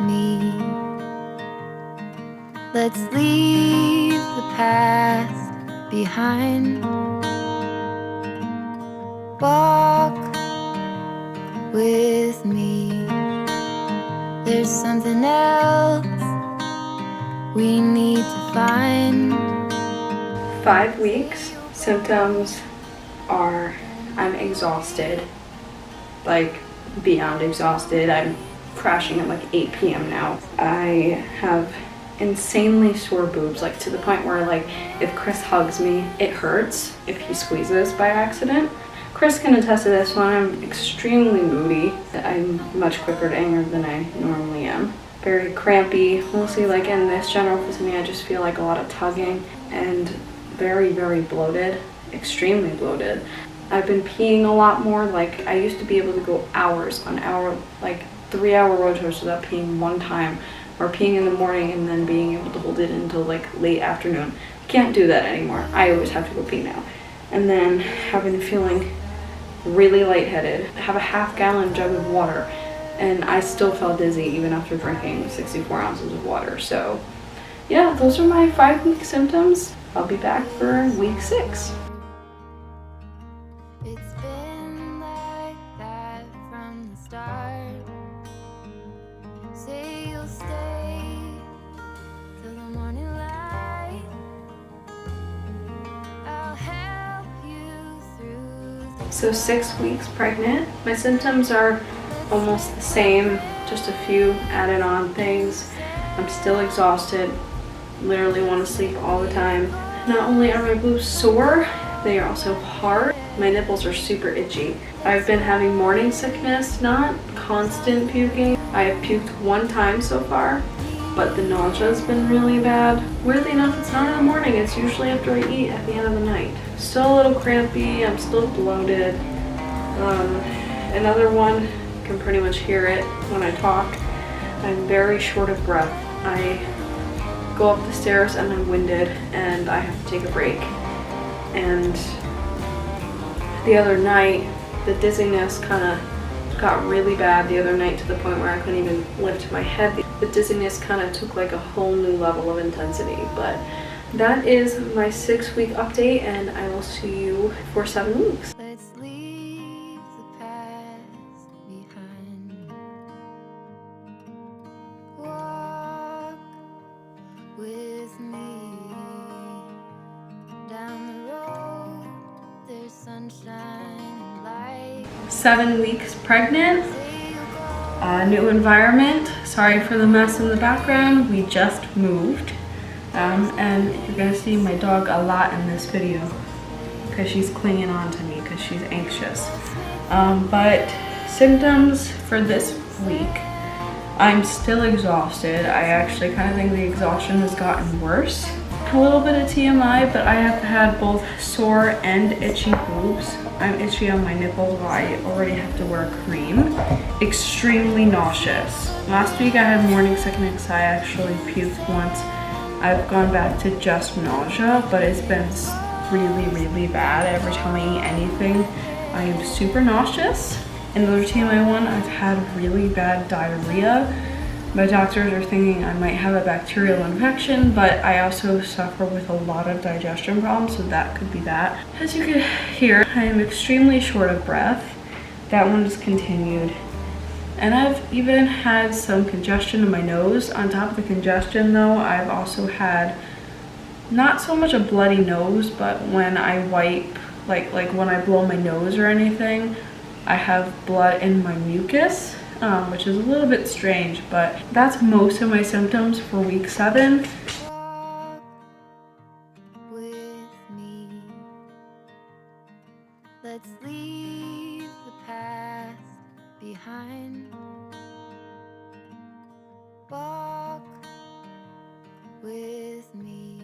me. Let's leave the past behind. Walk with me. There's something else we need to find. 5 weeks. Symptoms are I'm exhausted, like beyond exhausted. I'm crashing at like 8 p.m. now. I have insanely sore boobs, like to the point where like if Chris hugs me, it hurts if he squeezes by accident. Chris can attest to this when I'm extremely moody. I'm much quicker to anger than I normally am. Very crampy, mostly like in this general vicinity. I just feel like a lot of tugging and very, very bloated, extremely bloated. I've been peeing a lot more. Like I used to be able to go hours on hour, like 3-hour road trips without peeing one time, or peeing in the morning and then being able to hold it until like late afternoon. Can't do that anymore. I always have to go pee now. And then having the feeling really lightheaded. I have a half-gallon jug of water and I still felt dizzy even after drinking 64 ounces of water. So yeah, those are my 5-week symptoms. I'll be back for week 6. It's been like that from the start. Say you'll stay till the morning light. I'll help you through. So 6 weeks pregnant. My symptoms are almost the same, just a few added on things. I'm still exhausted, literally want to sleep all the time. Not only are my boobs sore, they are also hard. My nipples are super itchy. I've been having morning sickness, not constant puking. I have puked 1 time so far, but the nausea has been really bad. Weirdly enough, it's not in the morning, it's usually after I eat at the end of the night. Still a little crampy, I'm still bloated. Another one, you can pretty much hear it when I talk. I'm very short of breath. I go up the stairs and I'm winded and I have to take a break. And the other night, the dizziness kind of got really bad the other night to the point where I couldn't even lift my head. The dizziness kind of took like a whole new level of intensity. But that is my 6-week update and I will see you for 7 weeks. Let's leave the past behind. Walk with me down the road. There's sunshine and light. 7 weeks pregnant. New environment. Sorry for the mess in the background. We just moved. And you're gonna see my dog a lot in this video because she's clinging on to me because she's anxious. But symptoms for this week, I'm still exhausted. I actually kind of think the exhaustion has gotten worse. A little bit of TMI, but I have had both sore and itchy boobs. I'm itchy on my nipples while I already have to wear cream. Extremely nauseous. Last week I had morning sickness. I actually puked once. I've gone back to just nausea, but it's been really, really bad. Every time I eat anything, I am super nauseous. Another TMI one, I've had really bad diarrhea. My doctors are thinking I might have a bacterial infection, but I also suffer with a lot of digestion problems, so that could be that. As you can hear, I am extremely short of breath. That one just continued. And I've even had some congestion in my nose. On top of the congestion though, I've also had not so much a bloody nose, but when I wipe, like when I blow my nose or anything, I have blood in my mucus, which is a little bit strange, but that's most of my symptoms for week 7. Walk with me. Let's leave the past behind. Walk with me.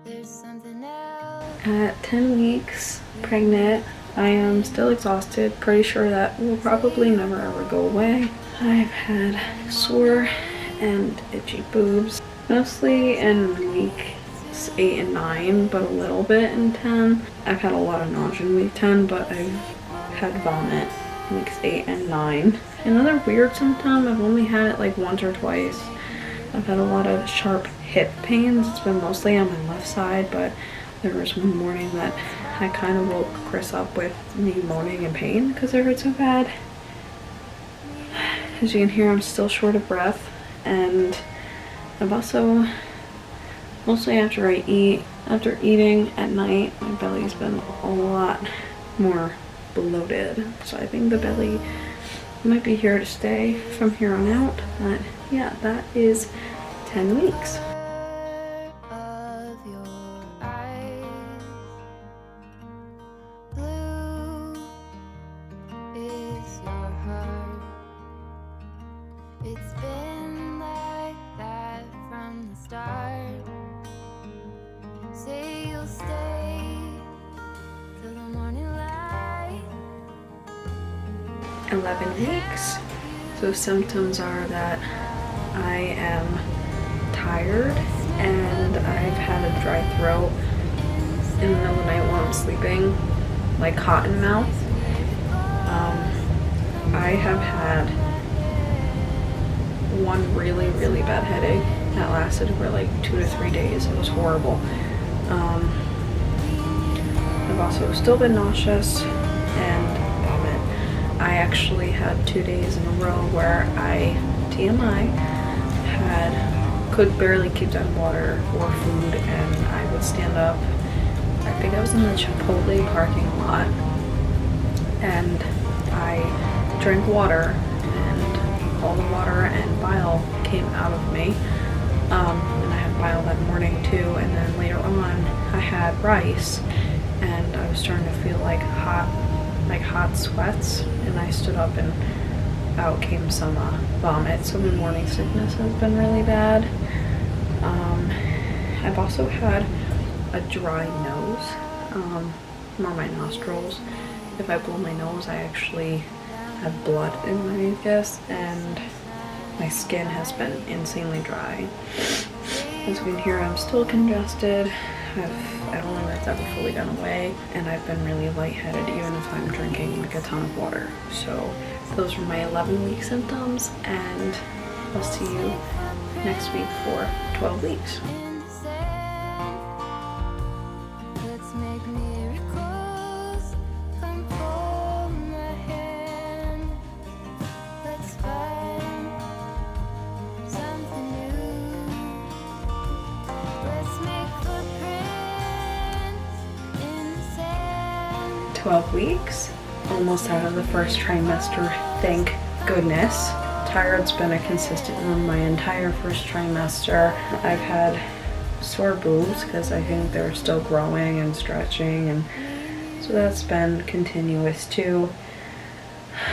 There's something else. At 10 weeks pregnant, I am still exhausted. Pretty sure that will probably never ever go away. I've had sore and itchy boobs, mostly in weeks 8 and 9, but a little bit in 10. I've had a lot of nausea in week 10, but I've had vomit weeks 8 and 9. Another weird symptom, I've only had it like once or twice. I've had a lot of sharp hip pains. It's been mostly on my left side, but there was one morning that I kind of woke Chris up with me moaning in pain because it hurt so bad. As you can hear, I'm still short of breath, and I've also, mostly after eating at night, my belly's been a lot more bloated. So I think the belly might be here to stay from here on out. But yeah, that is 10 weeks. Of your eyes, blue is your heart. It's been like that from the start. Say you'll stay till the morning light. 11 weeks. So symptoms are that I am tired and I've had a dry throat in the middle of the night while I'm sleeping, like cotton mouth. I have had one really bad headache that lasted for like 2 to 3 days. It was horrible. I've also still been nauseous and vomit. I actually had 2 days in a row where I, TMI, could barely keep down water or food, and I would stand up. I think I was in the Chipotle parking lot, and I drank water, and all the water and bile came out of me. And I had bile that morning too, and then later on I had rice, and I was starting to feel like hot sweats, and I stood up and out came some vomit. So my morning sickness has been really bad. I've also had a dry nose, more my nostrils. If I blow my nose, I actually have blood in my mucus, and my skin has been insanely dry. As you can hear, I'm still congested. I don't think that's ever fully gone away, and I've been really lightheaded even if I'm drinking like a ton of water. So those were my 11-week symptoms, and I'll see you next week for 12 weeks. In the sand, let's make miracles. Come hold my hand. Let's find something new. Let's make footprints in the sand. 12 weeks, almost out of the first trimester, thank goodness. Tired's been a consistent one my entire first trimester. I've had sore boobs because I think they're still growing and stretching, and so that's been continuous too.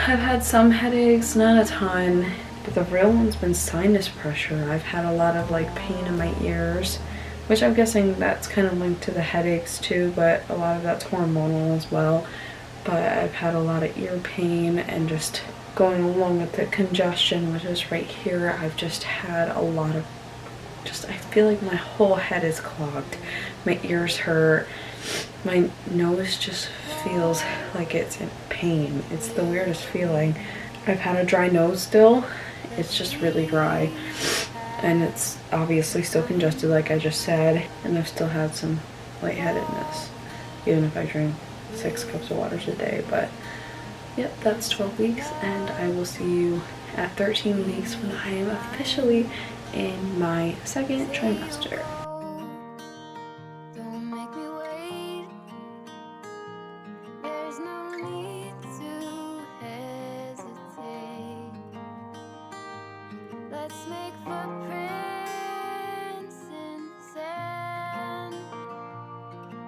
I've had some headaches, not a ton, but the real one's been sinus pressure. I've had a lot of like pain in my ears, which I'm guessing that's kind of linked to the headaches too, but a lot of that's hormonal as well. But I've had a lot of ear pain, and just going along with the congestion, which is right here, I've just had a lot of, I feel like my whole head is clogged. My ears hurt. My nose just feels like it's in pain. It's the weirdest feeling. I've had a dry nose still. It's just really dry. And it's obviously still congested like I just said. And I've still had some lightheadedness, even if I drink 6 cups of water a day. But yep, that's 12 weeks, and I will see you at 13 weeks when I am officially in my second trimester. Don't make me wait. There's no need to hesitate. Let's make footprints in the sand.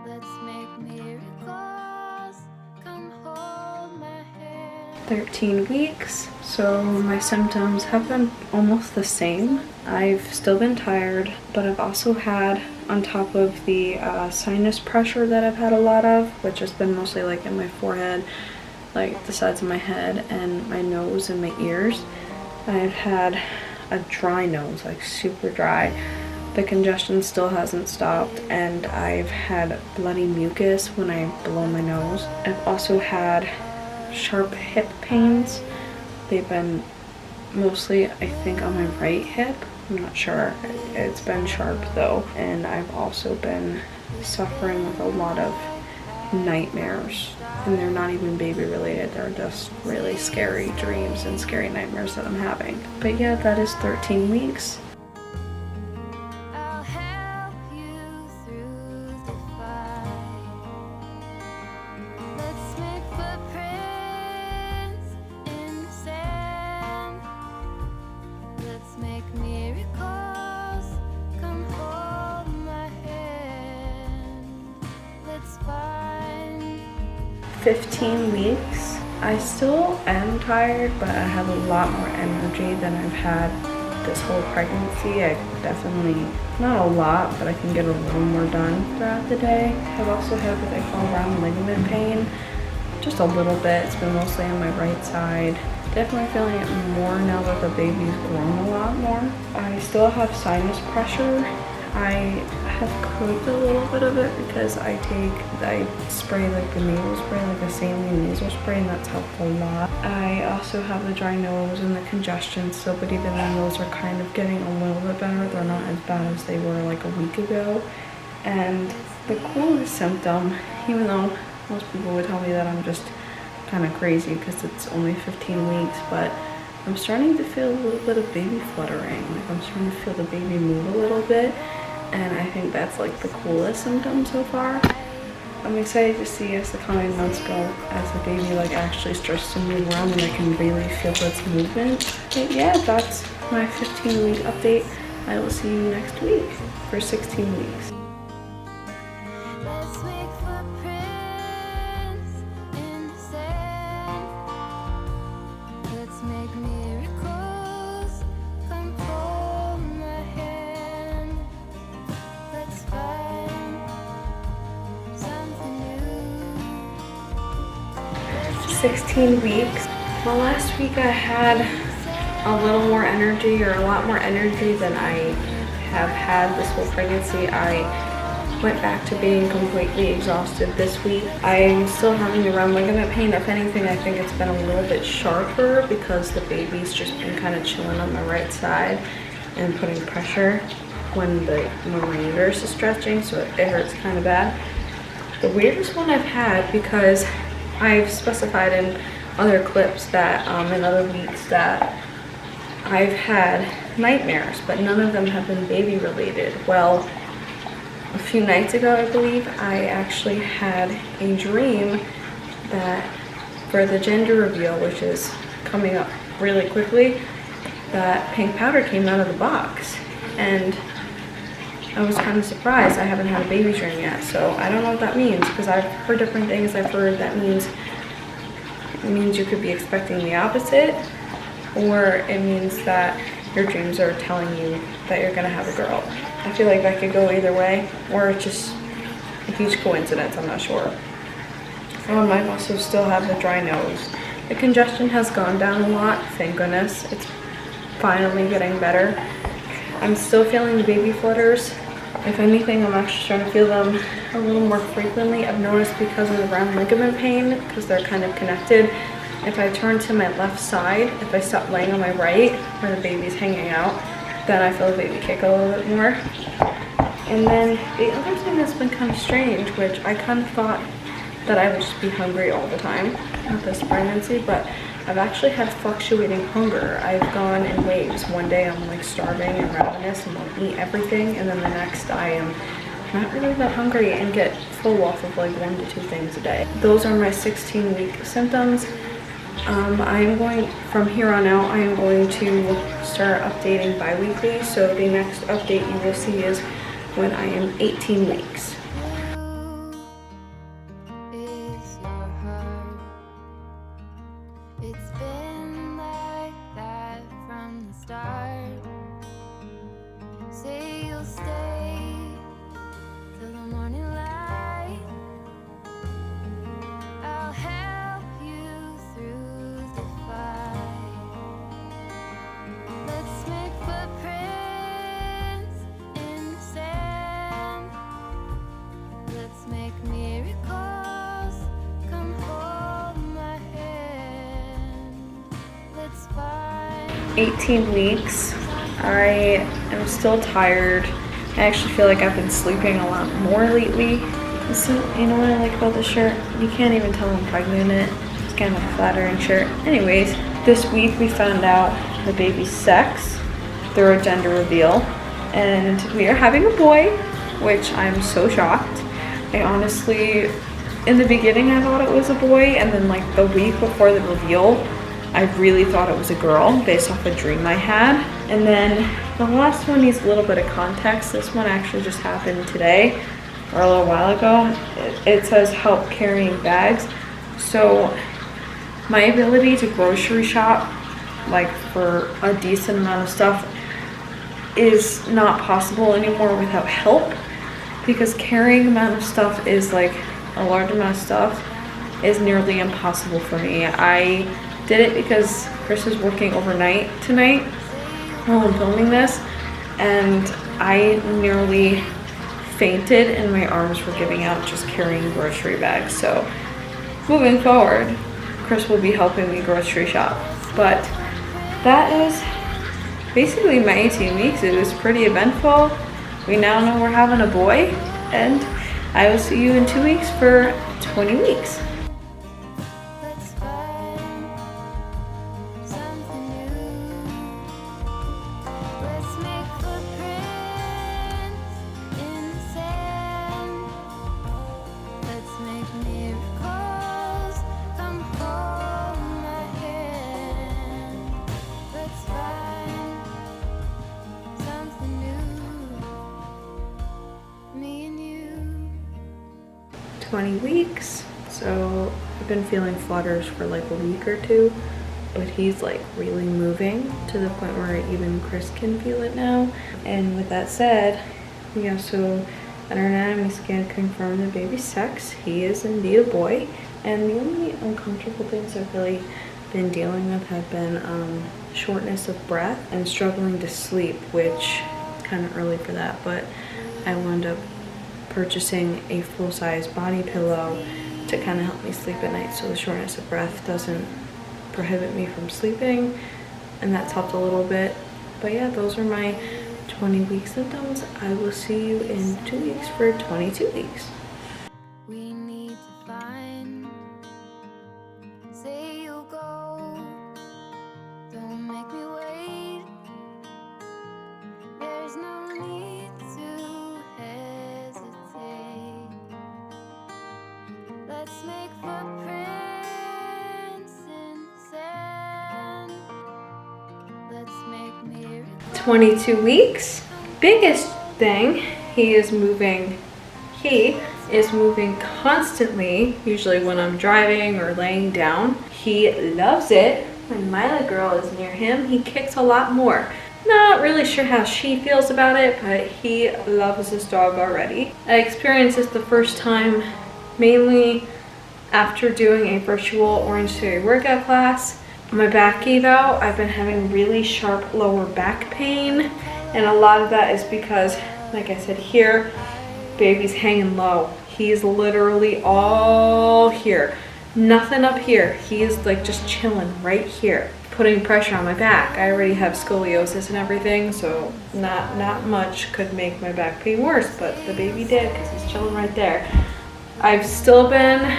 Let's make miracles. Come hold my hand. 13 weeks, so my symptoms have been almost the same. I've still been tired, but I've also had, on top of the sinus pressure that I've had a lot of, which has been mostly like in my forehead, like the sides of my head and my nose and my ears, I've had a dry nose, like super dry. The congestion still hasn't stopped, and I've had bloody mucus when I blow my nose. I've also had sharp hip pains, They've been mostly, I think, on my right hip. I'm not sure. It's been sharp though. And I've also been suffering with a lot of nightmares. And they're not even baby related. They're just really scary dreams and scary nightmares that I'm having. But yeah, that is 13 weeks. I'll help you through the fight. Let's make footprints in the sand. Let's make miracles. Come hold my hand. Let's find 15 weeks. I still am tired, but I have a lot more energy than I've had this whole pregnancy. I definitely, not a lot, but I can get a little more done throughout the day. I've also had what I call round ligament pain, just a little bit. It's been mostly on my right side. Definitely feeling it more now that the baby's grown a lot more. I still have sinus pressure. I have cooked a little bit of it because I spray like the nasal spray, like a saline nasal spray, and that's helped a lot. I also have the dry nose and the congestion still, but even then those are kind of getting a little bit better. They're not as bad as they were like a week ago. And the coolest symptom, even though most people would tell me that I'm just kind of crazy because it's only 15 weeks, but I'm starting to feel a little bit of baby fluttering. Like I'm starting to feel the baby move a little bit. And I think that's like the coolest symptom so far. I'm excited to see as the coming months go, as the baby like actually starts to move around and I can really feel its movement. But yeah, that's my 15-week update. I will see you next week for 16 weeks. Let's make footprints in the sand. Let's make miracles. Come hold my hand. Let's find something new. 16 weeks. Well, last week I had a little more energy, or a lot more energy than I have had this whole pregnancy. I went back to being completely exhausted this week. I'm still having the round ligament pain. If anything, I think it's been a little bit sharper because the baby's just been kind of chilling on my right side and putting pressure when my uterus is stretching, so it hurts kind of bad. The weirdest one I've had, because I've specified in other clips that in other weeks that I've had nightmares, but none of them have been baby related. Well, a few nights ago, I believe, I actually had a dream that for the gender reveal, which is coming up really quickly, that pink powder came out of the box. And I was kind of surprised. I haven't had a baby dream yet, so I don't know what that means, because I've heard different things. I've heard that it means you could be expecting the opposite, or it means that your dreams are telling you that you're gonna have a girl. I feel like that could go either way, or it's just a huge coincidence, I'm not sure. I also still have the dry nose. The congestion has gone down a lot, thank goodness. It's finally getting better. I'm still feeling the baby flutters. If anything, I'm actually starting to feel them a little more frequently. I've noticed because of the round ligament pain, because they're kind of connected. If I turn to my left side, if I stop laying on my right, where the baby's hanging out, then I feel the baby kick a little bit more. And then the other thing that's been kind of strange, which I kind of thought that I would just be hungry all the time with this pregnancy, but I've actually had fluctuating hunger. I've gone in waves. One day I'm like starving and ravenous and want to eat everything, and then the next I am not really that hungry and get full off of like 1 to 2 things a day. Those are my 16-week symptoms. From here on out, I am going to start updating bi-weekly. So the next update you will see is when I am 18 weeks. Is your heart? It's been like that from the start. Say you'll stay till the morning light. I'll help you through the fight. Let's make footprints in the sand. 18 weeks. I am still tired. I actually feel like I've been sleeping a lot more lately. So, you know what I like about this shirt? You can't even tell I'm pregnant in it. It's kind of a flattering shirt. Anyways, this week we found out the baby's sex through a gender reveal. And we are having a boy, which I'm so shocked. I honestly, in the beginning I thought it was a boy, and then like the week before the reveal, I really thought it was a girl based off a dream I had. And then the last one needs a little bit of context. This one actually just happened today or a little while ago. It says help carrying bags. So my ability to grocery shop like for a decent amount of stuff is not possible anymore without help, because carrying amount of stuff is like a large amount of stuff is nearly impossible for me. I did it because Chris is working overnight tonight while I'm filming this, and I nearly fainted and my arms were giving out just carrying grocery bags. So moving forward, Chris will be helping me grocery shop. But that is basically my 18 weeks. It was pretty eventful. We now know we're having a boy, and I will see you in 2 weeks for 20 weeks. Let's find something new. Let's make footprints in the sand. Let's make miracles. Come hold my hand. Let's find something new. Me and you. 20 weeks. So I've been feeling flutters for like a week or two, but he's like really moving to the point where even Chris can feel it now. And with that said, yeah, so an anatomy scan confirmed the baby's sex. He is indeed a boy. And the only uncomfortable things I've really been dealing with have been shortness of breath and struggling to sleep, which is kind of early for that, but I wound up purchasing a full-size body pillow to kind of help me sleep at night so the shortness of breath doesn't prohibit me from sleeping, and that's helped a little bit. But yeah, those are my 20-week symptoms. I will see you in 2 weeks for 22 weeks. We need to find. Say you'll go. Don't make me wait. There's no need to hesitate. Let's make footprints in the sand. Let's make miracles. 22 weeks. Biggest thing, he is moving constantly, usually when I'm driving or laying down. He loves it. When Mila girl is near him, he kicks a lot more. Not really sure how she feels about it, but he loves this dog already. I experienced this the first time mainly after doing a virtual Orange Theory workout class. My back gave out. I've been having really sharp lower back pain, and a lot of that is because, like I said here, baby's hanging low. He's literally all here. Nothing up here. He is like just chilling right here, putting pressure on my back. I already have scoliosis and everything, so not much could make my back pain worse, but the baby did because he's chilling right there. I've still been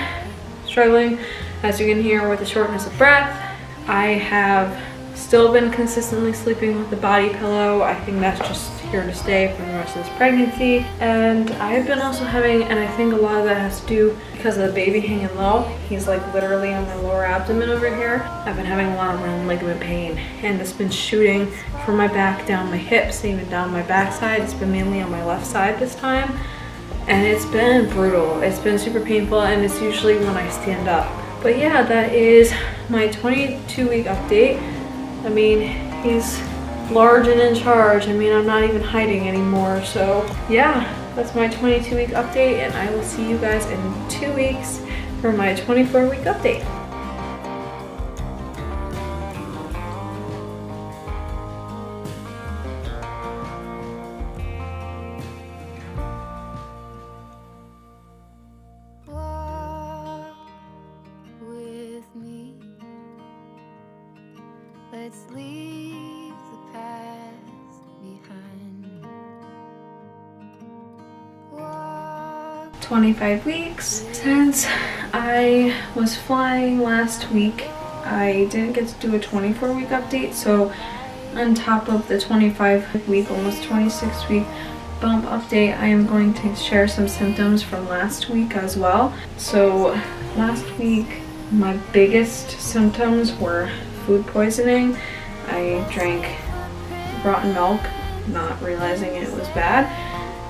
struggling, as you can hear, with the shortness of breath. I have still been consistently sleeping with the body pillow. I think that's just here to stay for the rest of this pregnancy. And I have been also having, and I think a lot of that has to do because of the baby hanging low. He's like literally on my lower abdomen over here. I've been having a lot of round ligament pain, and it's been shooting from my back down my hips, even down my backside. It's been mainly on my left side this time, and it's been brutal. It's been super painful, and it's usually when I stand up. But yeah, that is my 22-week update. I mean, he's large and in charge. I mean, I'm not even hiding anymore. So yeah, that's my 22-week update, and I will see you guys in 2 weeks for my 24-week update. Walk with me. Let's leave. 25 weeks. Since I was flying last week, I didn't get to do a 24-week update, so on top of the 25-week, almost 26-week bump update, I am going to share some symptoms from last week as well. So last week, my biggest symptoms were food poisoning. I drank rotten milk, not realizing it was bad,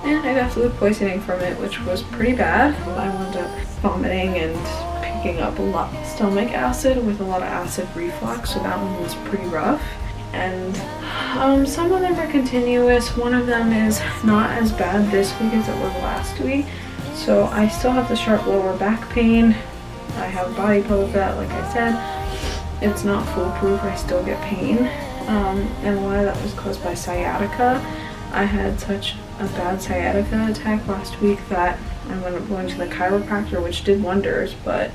and I got food poisoning from it, which was pretty bad. I wound up vomiting and picking up a lot of stomach acid with a lot of acid reflux, so that one was pretty rough. And some of them are continuous. One of them is not as bad this week as it was last week. So I still have the sharp lower back pain. I have body pillow for that, like I said. It's not foolproof, I still get pain. And a lot of that was caused by sciatica. I had such a bad sciatica attack last week that I ended up going to the chiropractor, which did wonders, but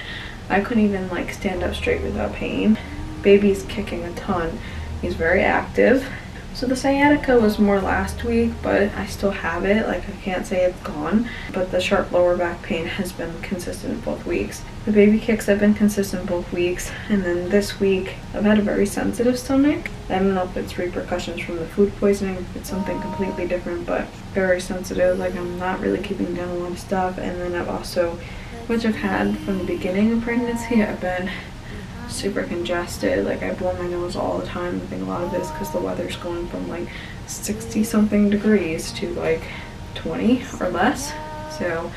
I couldn't even like stand up straight without pain. Baby's kicking a ton. He's very active. So the sciatica was more last week, but I still have it. Like, I can't say it's gone, but the sharp lower back pain has been consistent both weeks. The baby kicks have been consistent both weeks, and then this week I've had a very sensitive stomach. I don't know if it's repercussions from the food poisoning, if it's something completely different, but very sensitive. Like, I'm not really keeping down a lot of stuff. And then I've also, which I've had from the beginning of pregnancy, I've been super congested. Like, I blow my nose all the time. I think a lot of this because the weather's going from like 60 something degrees to like 20 or less. So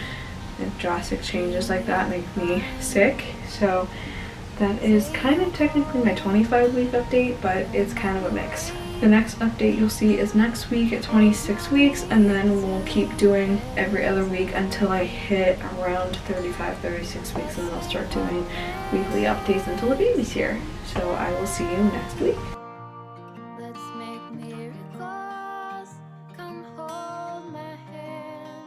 drastic changes like that make me sick. So that is kind of technically my 25-week update, but it's kind of a mix. The next update you'll see is next week at 26 weeks, and then we'll keep doing every other week until I hit around 35, 36 weeks, and then I'll start doing weekly updates until the baby's here. So I will see you next week. Let's make miracles. Come hold my hand.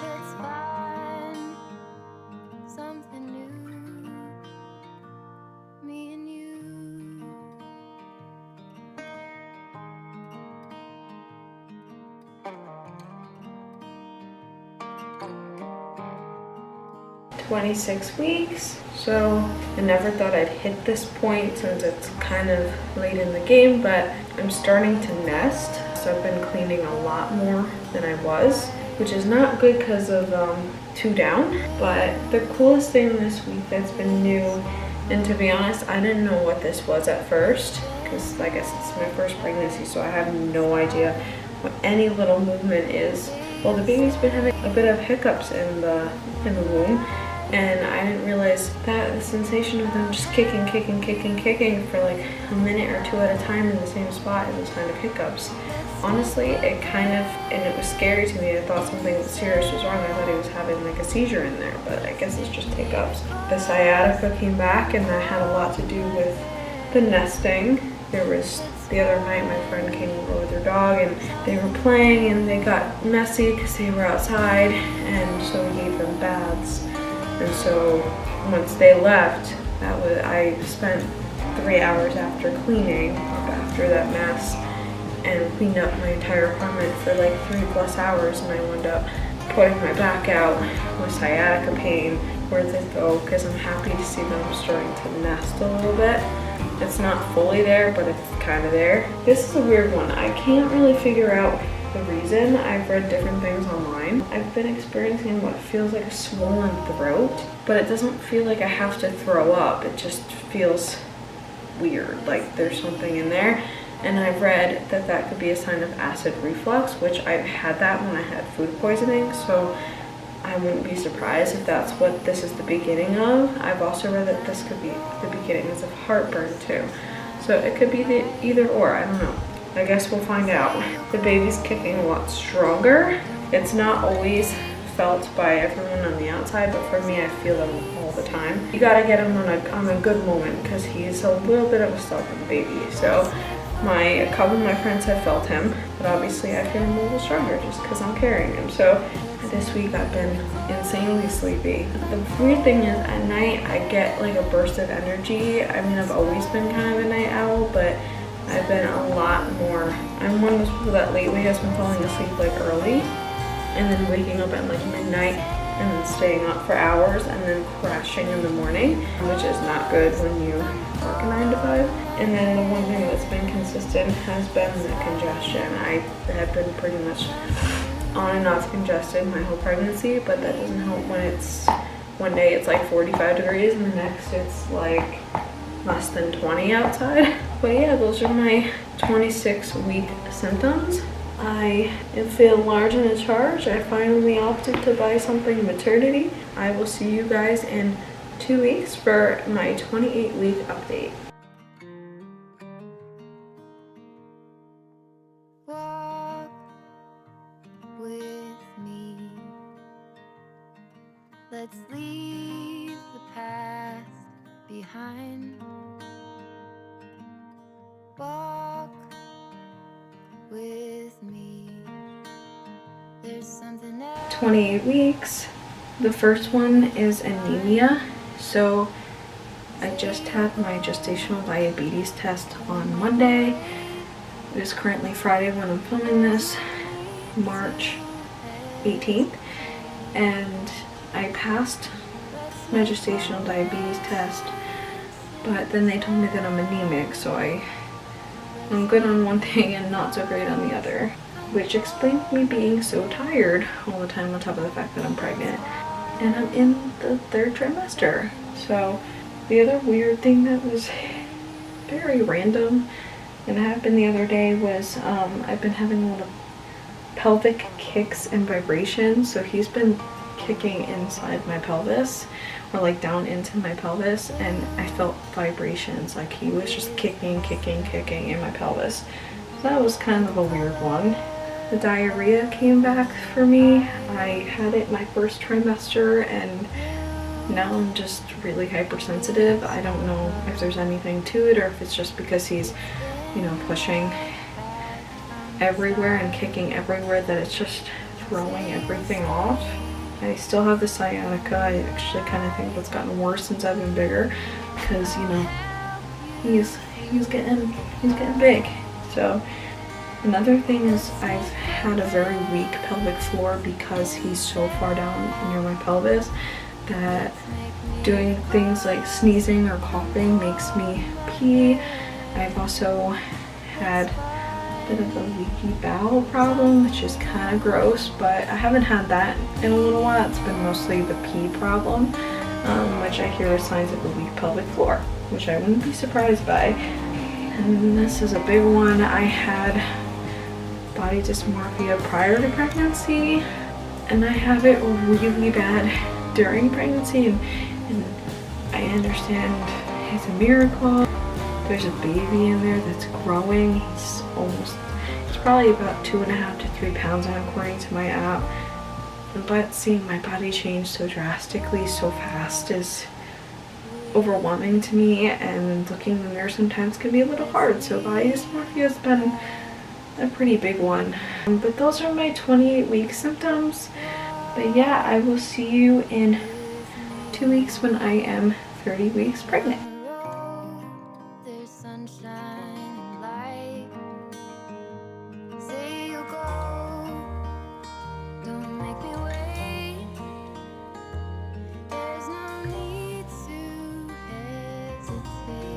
It's fine. Something new. Me and you. 26 weeks. So I never thought I'd hit this point since it's kind of late in the game, but I'm starting to nest. So I've been cleaning a lot more than I was, which is not good because of 2 down. But the coolest thing this week that's been new, and to be honest, I didn't know what this was at first, because I guess it's my first pregnancy, so I have no idea what any little movement is. Well, the baby's been having a bit of hiccups in the womb, and I didn't realize that the sensation of them just kicking for like a minute or 2 at a time in the same spot is a sign of hiccups. Honestly, it kind of, and it was scary to me. I thought something serious was wrong. I thought he was having like a seizure in there, but I guess it's just hiccups. The sciatica came back, and that had a lot to do with the nesting. There was, the other night my friend came over with her dog, and they were playing, and they got messy because they were outside, and so we gave them baths. And so once they left, I spent 3 hours after cleaning up after that mess and cleaned up my entire apartment for like 3+ hours, and I wound up putting my back out with sciatica pain. Where'd it go? Because I'm happy to see them starting to nest a little bit. It's not fully there, but it's kind of there. This is a weird one. I can't really figure out the reason. I've read different things online. I've been experiencing what feels like a swollen throat, but it doesn't feel like I have to throw up. It just feels weird, like there's something in there. And I've read that that could be a sign of acid reflux, which I've had that when I had food poisoning, so I wouldn't be surprised if that's what this is the beginning of. I've also read that this could be the beginnings of heartburn too. So it could be the either or, I don't know. I guess we'll find out. The baby's kicking a lot stronger. It's not always felt by everyone on the outside, but for me, I feel them all the time. You gotta get him on a good moment because he's a little bit of a stubborn baby. So a couple of my friends have felt him, but obviously I feel him a little stronger just because I'm carrying him. So this week I've been insanely sleepy. The weird thing is at night I get like a burst of energy. I mean, I've always been kind of a night owl, but I've been a lot more. I'm one of those people that lately has been falling asleep like early. and then waking up at like midnight and then staying up for hours and then crashing in the morning, which is not good when you work a 9 to 5. And then the one thing that's been consistent has been the congestion. I have been pretty much on and off congested my whole pregnancy, but that doesn't help when it's one day it's like 45 degrees and the next it's like less than 20 outside. But yeah, those are my 26-week symptoms. I feel large and in charge. I finally opted to buy something maternity. I will see you guys in 2 weeks for my 28-week update. Walk with me. Let's leave the past behind. Walk with me. There's something else. 28 weeks. The first one is anemia. So I just had my gestational diabetes test on Monday. It is currently Friday when I'm filming this, March 18th, and I passed my gestational diabetes test, but then they told me that I'm anemic, so I'm good on one thing and not so great on the other, which explains me being so tired all the time on top of the fact that I'm pregnant. And I'm in the 3rd trimester. So the other weird thing that was very random and happened the other day was I've been having a lot of pelvic kicks and vibrations. So he's been kicking inside my pelvis, or like down into my pelvis, and I felt vibrations, like he was just kicking in my pelvis. So that was kind of a weird one. The diarrhea came back for me. I had it my 1st trimester and now I'm just really hypersensitive. I don't know if there's anything to it or if it's just because he's, you know, pushing everywhere and kicking everywhere that it's just throwing everything off. I still have the sciatica. I actually kind of think it's gotten worse since I've been bigger because, you know, he's getting big. So another thing is I've had a very weak pelvic floor because he's so far down near my pelvis that doing things like sneezing or coughing makes me pee. I've also had a bit of a leaky bowel problem, which is kind of gross, but I haven't had that in a little while. It's been mostly the pee problem, which I hear are signs of a weak pelvic floor, which I wouldn't be surprised by. And this is a big one. I had body dysmorphia prior to pregnancy, and I have it really bad during pregnancy, and I understand it's a miracle. There's a baby in there that's growing. He's probably about 2.5 to 3 pounds now according to my app, but seeing my body change so drastically so fast is overwhelming to me, and looking in the mirror sometimes can be a little hard. So body dysmorphia has been a pretty big one. But those are my 28-week symptoms. But yeah, I will see you in 2 weeks when I am 30 weeks pregnant. There's sunshine and light. Say you'll go, don't make me wait. There's no need to hesitate.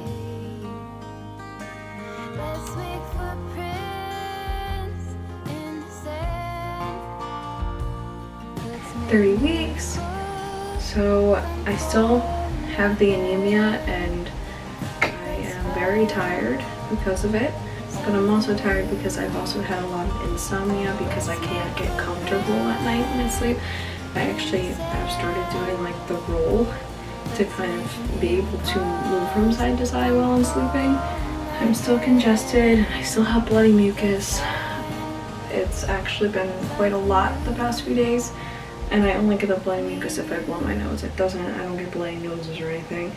Let's make footprints in the sand. 30 weeks. So I still have the anemia and I am very tired because of it, but I'm also tired because I've also had a lot of insomnia because I can't get comfortable at night when I sleep. I actually have started doing like the roll to kind of be able to move from side to side while I'm sleeping. I'm still congested, I still have bloody mucus. It's actually been quite a lot the past few days. And I only get a bloody mucus if I blow my nose. I don't get bloody noses or anything.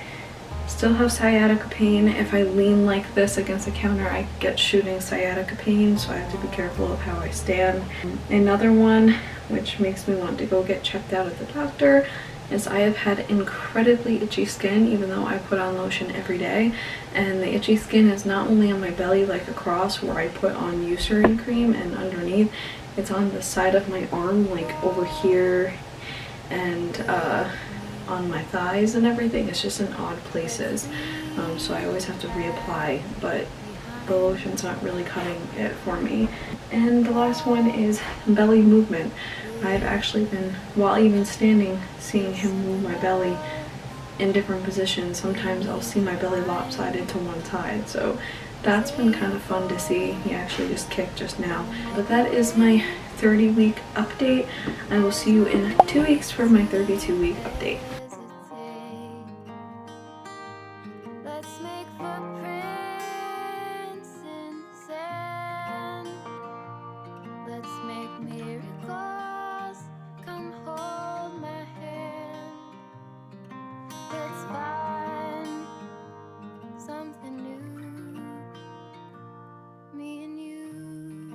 Still have sciatica pain. If I lean like this against the counter, I get shooting sciatica pain, so I have to be careful of how I stand. Another one, which makes me want to go get checked out at the doctor, is I have had incredibly itchy skin even though I put on lotion every day. And the itchy skin is not only on my belly like across where I put on Eucerin cream, and underneath It's on the side of my arm, like over here, and on my thighs and everything. It's just in odd places, so I always have to reapply, but the lotion's not really cutting it for me. And the last one is belly movement. I've actually been, while even standing, seeing him move my belly in different positions. Sometimes I'll see my belly lopsided to one side, so that's been kind of fun to see. He actually just kicked just now. But that is my 30-week update. I will see you in 2 weeks for my 32-week update. Let's make footprints in sand. Let's make miracles. Come hold my hand. Let's find something new. Me and you.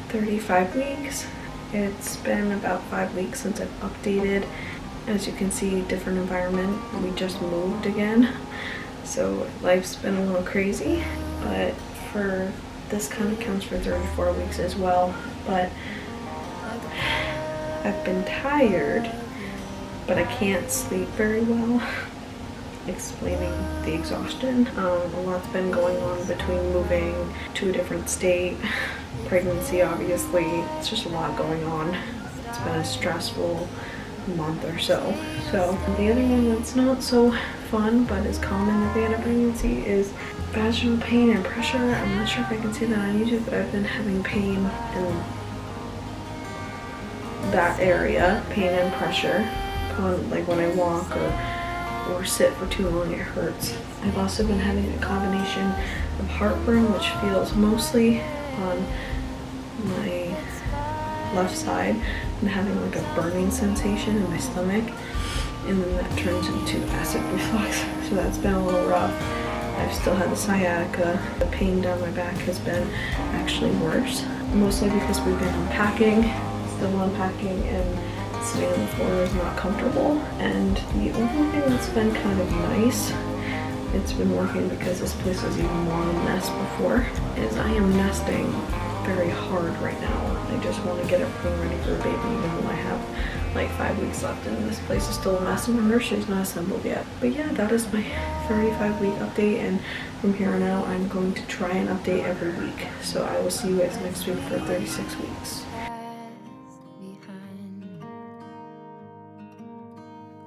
35 weeks. It's been about 5 weeks since I've updated. As you can see, different environment. We just moved again, so life's been a little crazy, but for this kind of counts for 34 weeks as well. But I've been tired, but I can't sleep very well. Explaining the exhaustion. A lot's been going on between moving to a different state, pregnancy obviously. It's just a lot going on. It's been a stressful month or so. So the other one that's not so fun but is common at the end of pregnancy is vaginal pain and pressure. I'm not sure if I can see that on YouTube, but I've been having pain in that area, pain and pressure, like when I walk or sit for too long, it hurts. I've also been having a combination of heartburn, which feels mostly on my left side. I'm having like a burning sensation in my stomach, and then that turns into acid reflux, so that's been a little rough. I've still had the sciatica. The pain down my back has been actually worse, mostly because we've been unpacking, still unpacking, and sitting on the floor is not comfortable. And the only thing that's been kind of nice, it's been working because this place was even more of a mess before, is I am nesting very hard right now. I just want to get everything ready for a baby, even though I have like 5 weeks left and this place is still a mess and the nursery's not assembled yet. But yeah, that is my 35-week update, and from here on out I'm going to try and update every week. So I will see you guys next week for 36 weeks.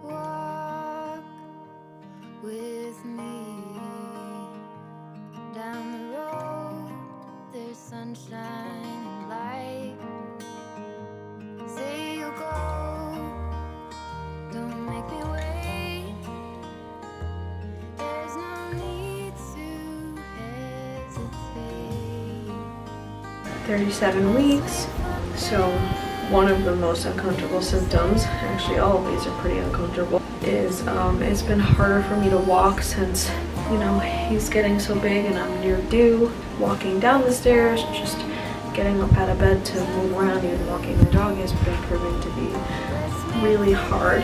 Walk with me down the road. There's sunshine and light. Say you'll go. Don't make me wait. There's no need to hesitate. 37 weeks. So one of the most uncomfortable symptoms, actually all of these are pretty uncomfortable, is it's been harder for me to walk since, you know, he's getting so big and I'm near due. Walking down the stairs, just getting up out of bed to move around, even walking the dog has been proving to be really hard.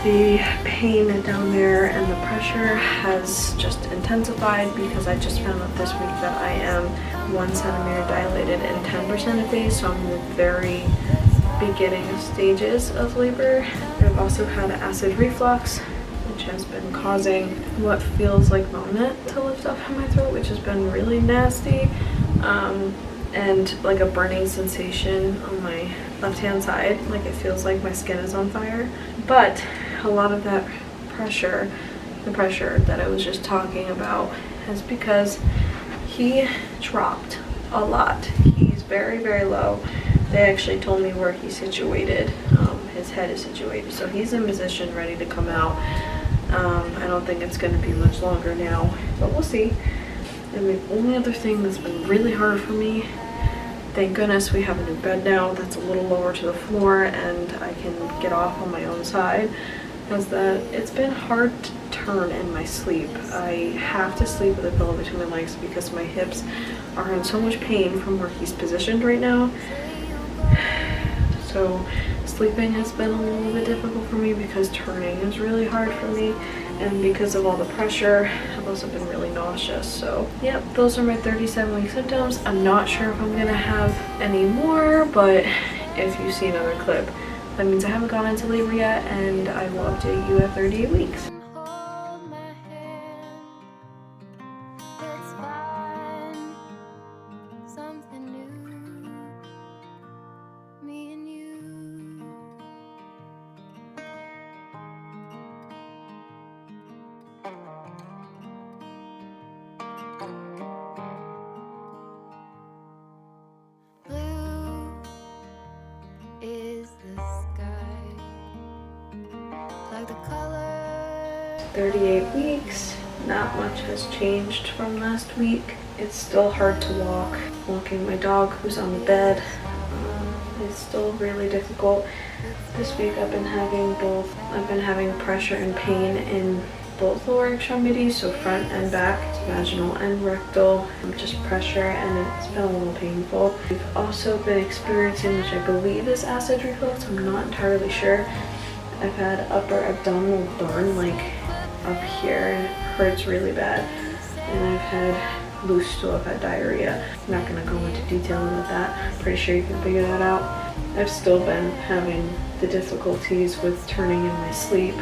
The pain down there and the pressure has just intensified because I just found out this week that I am 1 centimeter dilated and 10% of days, so I'm in the very beginning stages of labor. I've also had acid reflux, which has been causing what feels like vomit to lift up in my throat, which has been really nasty, and like a burning sensation on my left hand side, like it feels like my skin is on fire. But a lot of that pressure, the pressure that I was just talking about, is because he dropped a lot. He's very, very low. They actually told me where he's situated. His head is situated, so he's in position, ready to come out. I don't think it's going to be much longer now, but we'll see. And the only other thing that's been really hard for me, thank goodness we have a new bed now that's a little lower to the floor and I can get off on my own side, is that it's been hard to turn in my sleep. I have to sleep with a pillow between my legs because my hips are in so much pain from where he's positioned right now. So sleeping has been a little bit difficult for me because turning is really hard for me, and because of all the pressure, I've also been really nauseous. So yep, those are my 37-week symptoms. I'm not sure if I'm gonna have any more, but if you see another clip, that means I haven't gone into labor yet, and I will update you at 38 weeks. Hold my hand. Let's find something new. Me and you. Blue is the sky, like the color. 38 weeks, not much has changed from last week. It's still hard to walk. Walking my dog who's on the bed is still really difficult. This week I've been having pressure and pain in both lower extremities, so front and back, vaginal and rectal, just pressure, and it's been a little painful. We've also been experiencing, which I believe is acid reflux, I'm not entirely sure. I've had upper abdominal burn, like up here, and it hurts really bad. And I've had loose stool, I've had diarrhea. I'm not gonna go into detail about that. Pretty sure you can figure that out. I've still been having the difficulties with turning in my sleep.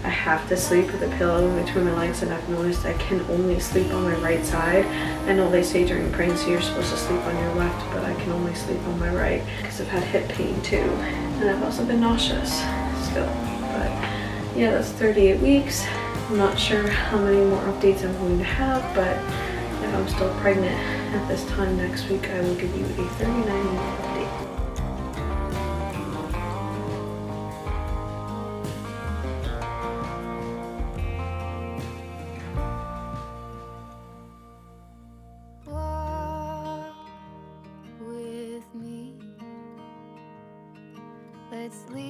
I have to sleep with a pillow in between my legs, and I've noticed I can only sleep on my right side. I know they say during pregnancy you're supposed to sleep on your left, but I can only sleep on my right because I've had hip pain too. And I've also been nauseous still. But yeah, that's 38 weeks. I'm not sure how many more updates I'm going to have, but if I'm still pregnant at this time next week, I will give you a 39-week update. Walk with me. Let's leave.